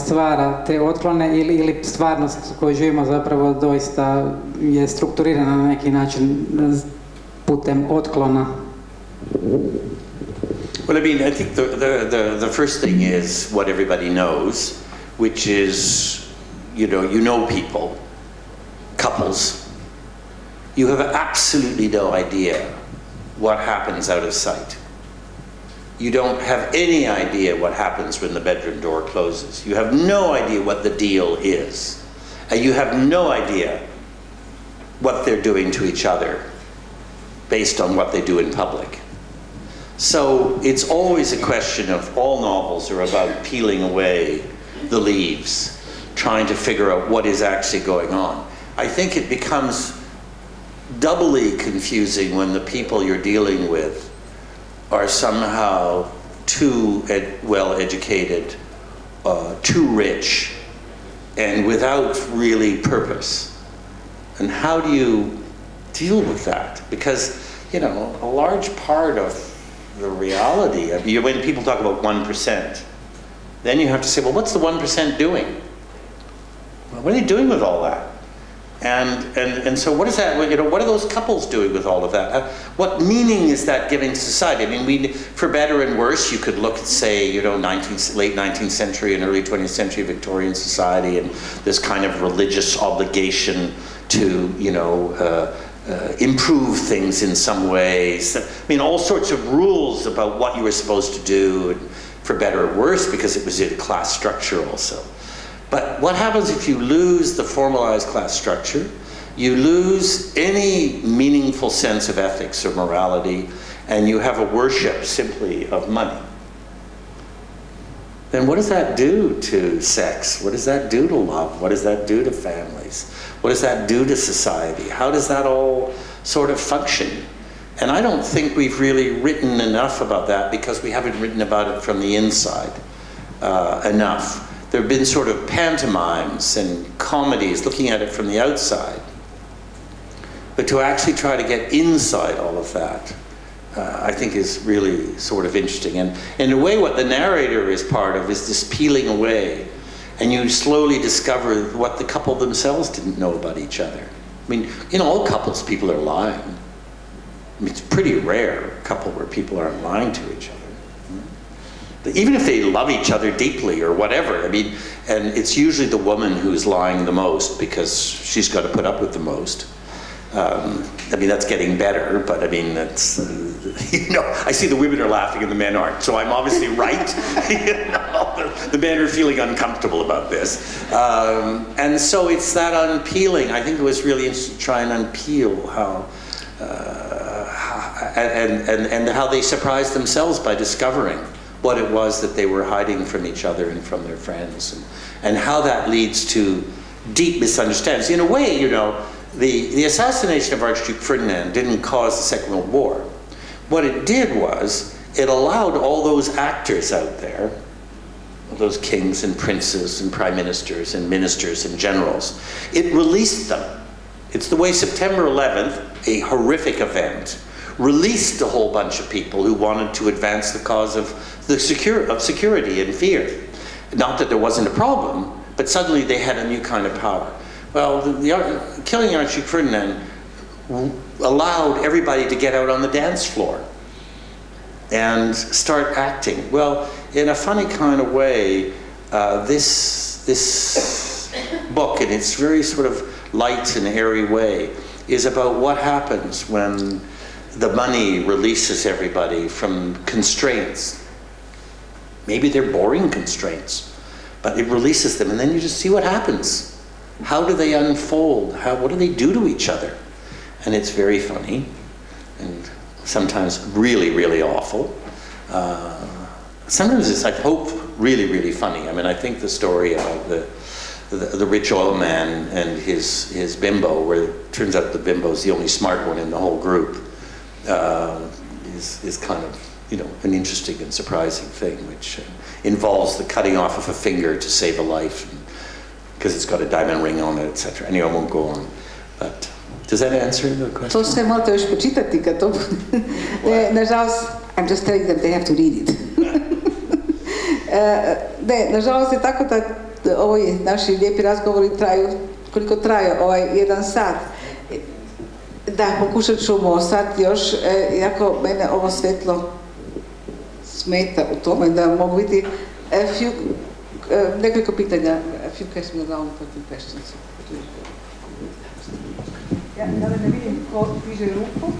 stvara te otklone ili stvarnost koju živimo zapravo doista je strukturirana na neki način putem otklona. Well, I mean, I think the first thing is what everybody knows, which is, you know people, couples. You have absolutely no idea what happens out of sight. You don't have any idea what happens when the bedroom door closes. You have no idea what the deal is. And you have no idea what they're doing to each other based on what they do in public. So it's always a question of, all novels are about peeling away the leaves, trying to figure out what is actually going on. I think it becomes doubly confusing when the people you're dealing with are somehow too well educated, too rich, and without really purpose. And how do you deal with that? Because, a large part of the reality, when people talk about 1%, then you have to say, well, what's the 1% doing? Well, what are they doing with all that? And so what is that, what are those couples doing with all of that? What meaning is that giving to society? I mean, for better and worse, you could look at, say, late 19th century and early 20th century Victorian society and this kind of religious obligation to, improve things in some ways. I mean, all sorts of rules about what you were supposed to do, and for better or worse, because it was a class structure also. But what happens if you lose the formalized class structure? You lose any meaningful sense of ethics or morality, and you have a worship simply of money. Then what does that do to sex? What does that do to love? What does that do to families? What does that do to society? How does that all sort of function? And I don't think we've really written enough about that because we haven't written about it from the inside enough. There have been sort of pantomimes and comedies looking at it from the outside. But to actually try to get inside all of that, I think is really sort of interesting. And in a way, what the narrator is part of is this peeling away. And you slowly discover what the couple themselves didn't know about each other. I mean, in all couples, people are lying. I mean, it's pretty rare, a couple where people aren't lying to each other. Even if they love each other deeply or whatever, I mean, and it's usually the woman who's lying the most because she's got to put up with the most. I mean, that's getting better, but I mean, that's, I see the women are laughing and the men aren't, so I'm obviously right. The men are feeling uncomfortable about this. And so it's that unpeeling. I think it was really interesting to try and unpeel how, and how they surprised themselves by discovering what it was that they were hiding from each other and from their friends, and how that leads to deep misunderstandings. In a way, the assassination of Archduke Ferdinand didn't cause the Second World War. What it did was, it allowed all those actors out there, those kings and princes and prime ministers and ministers and generals, it released them. It's the way September 11th, a horrific event, released a whole bunch of people who wanted to advance the cause of security and fear. Not that there wasn't a problem, but suddenly they had a new kind of power. Well, killing Archduke Ferdinand allowed everybody to get out on the dance floor and start acting. Well, in a funny kind of way, this book, in its very sort of light and airy way, is about what happens when the money releases everybody from constraints. Maybe they're boring constraints, but it releases them, and then you just see what happens. how do they unfold? What do they do to each other? And it's very funny, and sometimes really, really awful. Sometimes it's, I hope, really, really funny. I mean, I think the story about the rich oil man and his bimbo, where it turns out the bimbo's the only smart one in the whole group, is kind of, you know, an interesting and surprising thing, which involves the cutting off of a finger to save a life, because it's got a diamond ring on it, etc. Anyway, I won't go on. But does that answer the question? To se morate još počitati kad to... Nažalost, I'm just telling them they have to read it. Ne, nažalost je tako da ovi naši lijepi razgovori traju, koliko traju, jedan sat. Da, pokušat ćemo sad još, iako mene ovo svetlo smeta u tome da mogu vidjeti nekoliko pitanja. A few questions around the questions. Ja ne vidim ko diže ruku.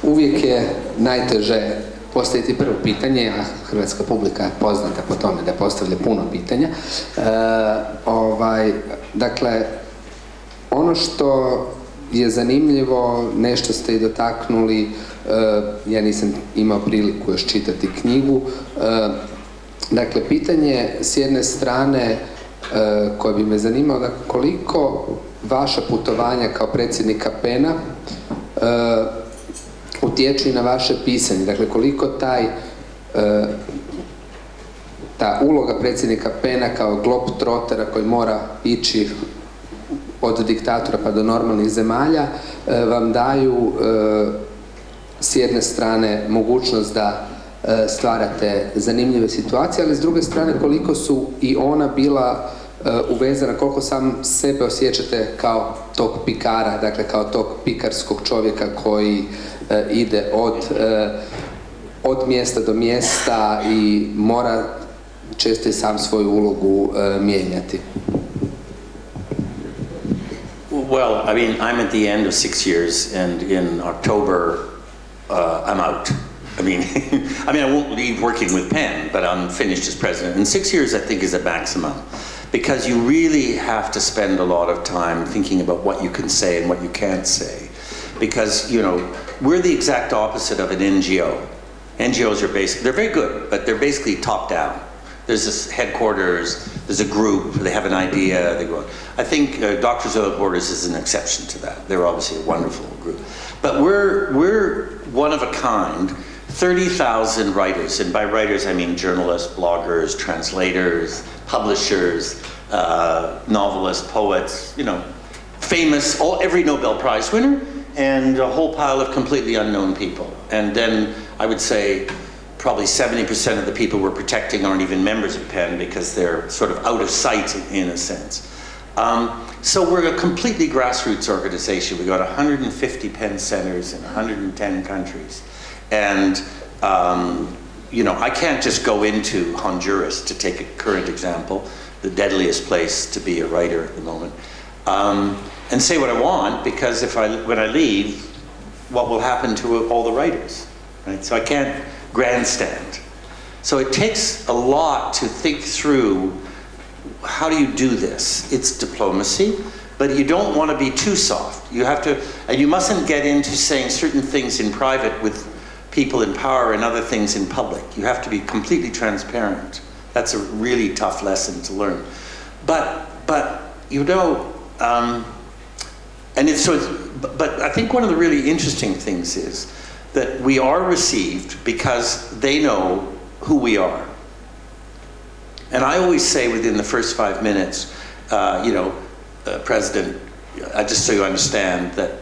Uvijek je najteže postaviti prvo pitanje, a hrvatska publika je poznata po tome da postavlja puno pitanja. Dakle, ono što je zanimljivo, nešto ste i dotaknuli, ja nisam imao priliku još čitati knjigu. Dakle, pitanje s jedne strane koje bi me zanimalo, da koliko vaša putovanja kao predsjednika PEN-a utječu i na vaše pisanje, dakle koliko ta uloga predsjednika PEN-a kao globetrottera koji mora ići od diktatora pa do normalnih zemalja vam daju s jedne strane mogućnost da stvarate zanimljive situacije, ali s druge strane koliko su i ona bila uvezana, koliko sam sebe osjećate kao tog pikara, dakle kao tog pikarskog čovjeka koji ide od mjesta do mjesta i mora često i sam svoju ulogu mijenjati. Well, I mean, I'm at the end of 6 years, and in October, I'm out. I mean, I won't leave working with PEN, but I'm finished as president. And 6 years, I think, is a maximum, because you really have to spend a lot of time thinking about what you can say and what you can't say. Because, you know, we're the exact opposite of an NGO. NGOs are they're very good, but they're basically top down. There's this headquarters, there's a group, they have an idea, they go. I think Doctors Without Borders is an exception to that. They're obviously a wonderful group. But we're one of a kind, 30,000 writers, and by writers I mean journalists, bloggers, translators, publishers, novelists, poets, you know, famous, every Nobel Prize winner, and a whole pile of completely unknown people. And then I would say probably 70% of the people we're protecting aren't even members of PEN because they're sort of out of sight in a sense. So we're a completely grassroots organization. We've got 150 PEN centers in 110 countries. And, you know, I can't just go into Honduras, to take a current example, the deadliest place to be a writer at the moment, and say what I want, because when I leave, what will happen to all the writers, right? So I can't grandstand. So it takes a lot to think through, how do you do this? It's diplomacy, but you don't want to be too soft. You have to, and you mustn't get into saying certain things in private with people in power and other things in public. You have to be completely transparent. That's a really tough lesson to learn. But you know, but I think one of the really interesting things is that we are received because they know who we are. And I always say within the first 5 minutes, you know, President, just so you understand that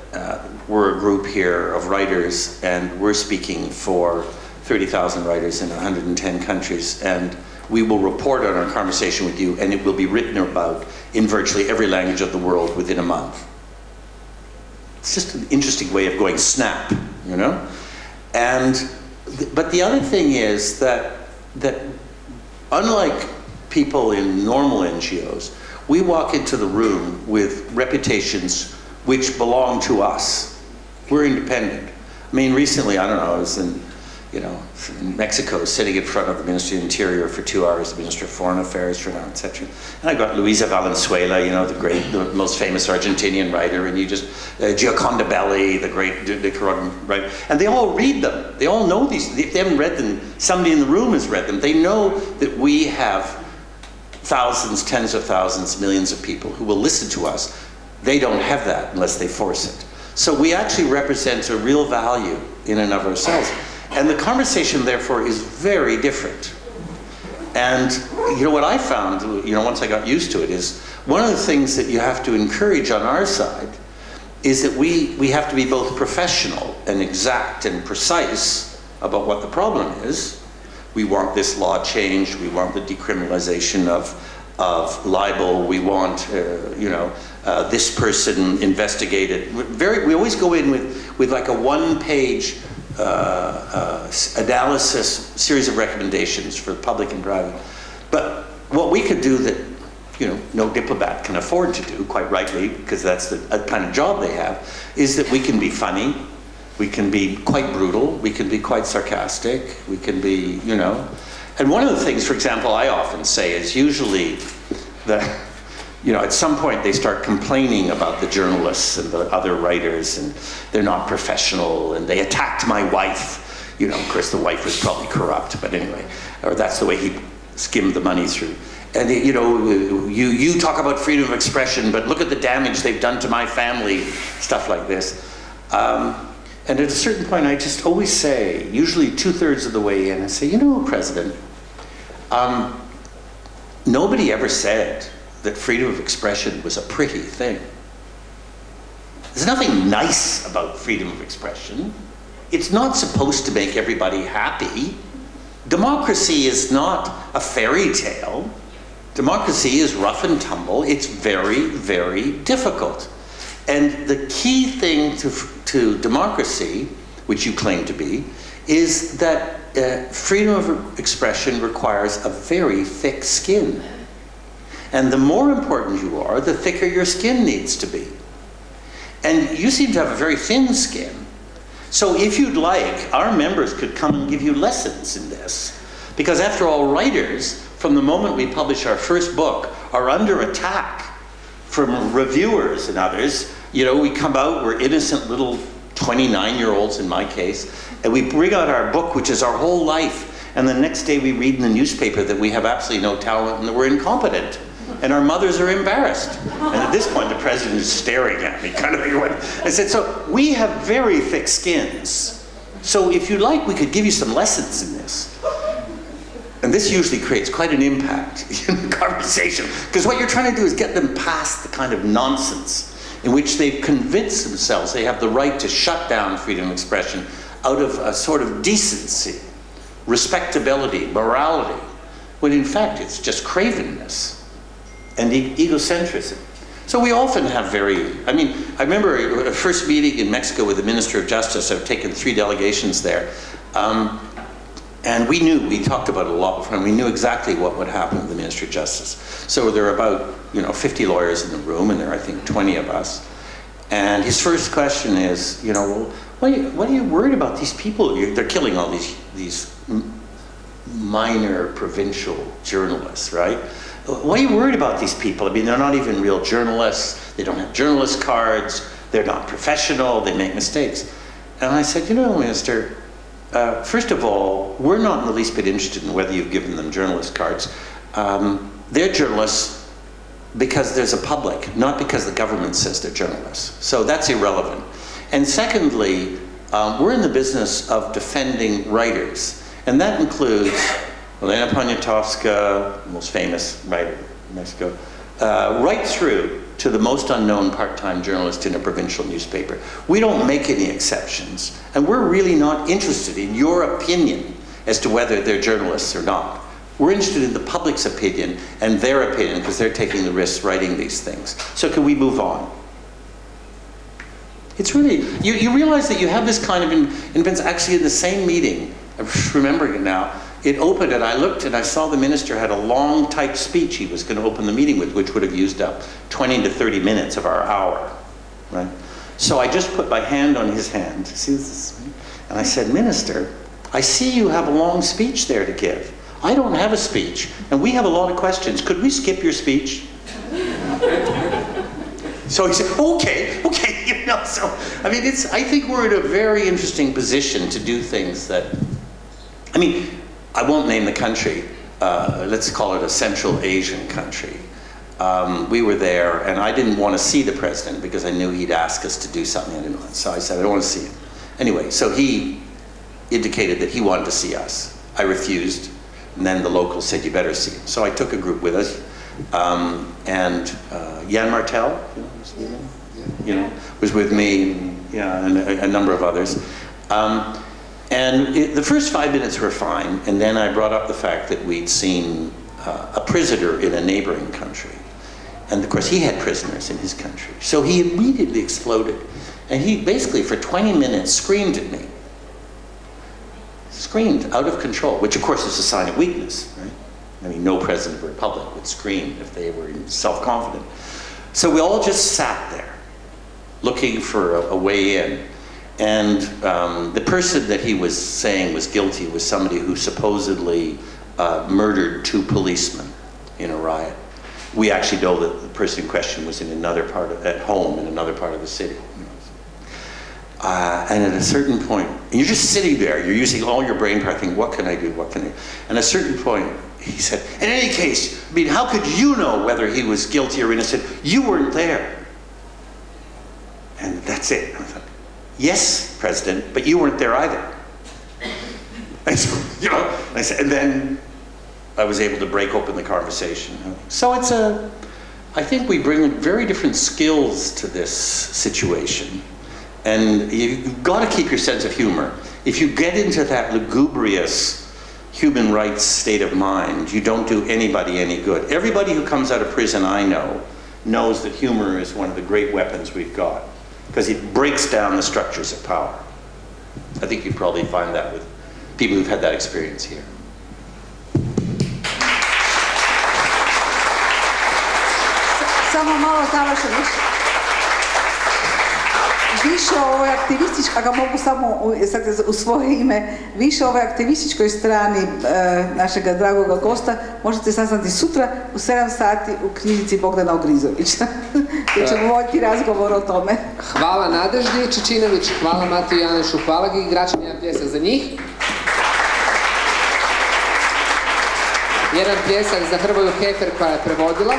we're a group here of writers, and we're speaking for 30,000 writers in 110 countries, and we will report on our conversation with you, and it will be written about in virtually every language of the world within a month. It's just an interesting way of going snap, you know? But the other thing is that unlike people in normal NGOs, we walk into the room with reputations which belong to us. We're independent. I mean, recently, I don't know, I was in you know, in Mexico, sitting in front of the Ministry of the Interior for 2 hours, the Minister of Foreign Affairs for an hour, etc. And I got Luisa Valenzuela, you know, the most famous Argentinian writer, and you just, Gioconda Belli, the great Nicaraguan writer, and they all read them. They all know these. If they haven't read them, somebody in the room has read them. They know that we have thousands, tens of thousands, millions of people who will listen to us. They don't have that unless they force it. So we actually represent a real value in and of ourselves. And the conversation, therefore, is very different. And, you know, what I found, you know, once I got used to it, is one of the things that you have to encourage on our side is that we have to be both professional and exact and precise about what the problem is. We want this law changed. We want the decriminalization of libel. We want, you know, this person investigated. We always go in with like a one-page analysis, series of recommendations for public and private. But what we could do that, you know, no diplomat can afford to do, quite rightly, because that's the kind of job they have, is that we can be funny, we can be quite brutal, we can be quite sarcastic, we can be, you know. And one of the things, for example, I often say is usually that, you know, at some point they start complaining about the journalists and the other writers, and they're not professional, and they attacked my wife. You know, of course the wife was probably corrupt, but anyway, or that's the way he skimmed the money through. And you know, you talk about freedom of expression, but look at the damage they've done to my family, stuff like this. And at a certain point I just always say, usually 2/3 of the way in, I say, you know, President, nobody ever said that freedom of expression was a pretty thing. There's nothing nice about freedom of expression. It's not supposed to make everybody happy. Democracy is not a fairy tale. Democracy is rough and tumble. It's very, very difficult. And the key thing to democracy, which you claim to be, is that freedom of expression requires a very thick skin. And the more important you are, the thicker your skin needs to be. And you seem to have a very thin skin. So if you'd like, our members could come and give you lessons in this. Because after all, writers, from the moment we publish our first book, are under attack from reviewers and others. You know, we come out, we're innocent little 29-year-olds in my case, and we bring out our book, which is our whole life, and the next day we read in the newspaper that we have absolutely no talent and that we're incompetent. And our mothers are embarrassed. And at this point, the president is staring at me, kind of like, I said, so we have very thick skins. So if you like, we could give you some lessons in this. And this usually creates quite an impact in the conversation. Because what you're trying to do is get them past the kind of nonsense in which they've convinced themselves they have the right to shut down freedom of expression out of a sort of decency, respectability, morality, when in fact it's just cravenness and egocentrism. So we often have I remember a first meeting in Mexico with the Minister of Justice. I've taken 3 delegations there. And we talked about it a lot before, and we knew exactly what would happen with the Ministry of Justice. So there are about, 50 lawyers in the room, and there are, I think, 20 of us. And his first question is, well, what are you worried about these people? They're killing all these minor provincial journalists, right? What are you worried about these people? I mean, they're not even real journalists. They don't have journalist cards. They're not professional. They make mistakes. And I said, Minister, first of all, we're not in the least bit interested in whether you've given them journalist cards. They're journalists because there's a public, not because the government says they're journalists. So that's irrelevant. And secondly, we're in the business of defending writers. And that includes Elena Poniatowska, most famous writer in Mexico, right through to the most unknown part-time journalist in a provincial newspaper. We don't make any exceptions, and we're really not interested in your opinion as to whether they're journalists or not. We're interested in the public's opinion and their opinion because they're taking the risks writing these things. So can we move on? It's really, you realize that you have this kind of events actually in the same meeting. I'm remembering it now. It opened and I looked and I saw the minister had a long typed speech he was going to open the meeting with, which would have used up 20 to 30 minutes of our hour, right? So I just put my hand on his hand, see this, and I said, Minister, I see you have a long speech there to give. I don't have a speech, and we have a lot of questions. Could we skip your speech? So he said, okay, you know, so, I mean, I think we're in a very interesting position to do things that, I mean, I won't name the country, let's call it a Central Asian country. We were there, and I didn't want to see the president because I knew he'd ask us to do something I didn't want. So I said, I don't want to see him. Anyway, so he indicated that he wanted to see us. I refused, and then the locals said, you better see him. So I took a group with us, and Jan Martel, was with me, and a number of others. The first 5 minutes were fine, and then I brought up the fact that we'd seen a prisoner in a neighboring country. And of course, he had prisoners in his country. So he immediately exploded. And he basically, for 20 minutes, screamed at me. Screamed out of control, which of course is a sign of weakness, right? I mean, no president of a republic would scream if they were self-confident. So we all just sat there, looking for a way in. And the person that he was saying was guilty was somebody who supposedly murdered 2 policemen in a riot. We actually know that the person in question was in another part at home in another part of the city. And at a certain point, and you're just sitting there, you're using all your brain power, thinking, what can I do, what can I do? And at a certain point, he said, in any case, I mean, how could you know whether he was guilty or innocent? You weren't there. And that's it. I thought, yes, President, but you weren't there either. And so, I said, and then I was able to break open the conversation. So I think we bring very different skills to this situation. And you've got to keep your sense of humor. If you get into that lugubrious human rights state of mind, you don't do anybody any good. Everybody who comes out of prison I know knows that humor is one of the great weapons we've got, because it breaks down the structures of power. I think you probably find that with people who've had that experience here. Samo malo završeno. Više o ovoj aktivističkoj, ako mogu samo u svoje ime, više o ovoj aktivističkoj strani našega dragoga gosta možete saznati sutra u 7 sati u knjižnici Bogdana Ogrizovića. Gdje ćemo voditi razgovor o tome. Hvala Nadeždi Čačinovič, hvala Matiji Janešu, hvala Gigi Gračan, jedan pljesak za njih. Jedan pljesak za Hrvoju Hefer koja je prevodila.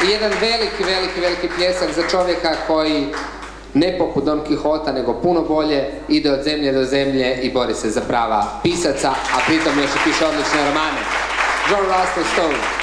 I jedan veliki pljesak za čovjeka koji ne poput Don Quixota, nego puno bolje ide od zemlje do zemlje i bori se za prava pisaca, a pritom još i piše odlične romane. Ralston Saul.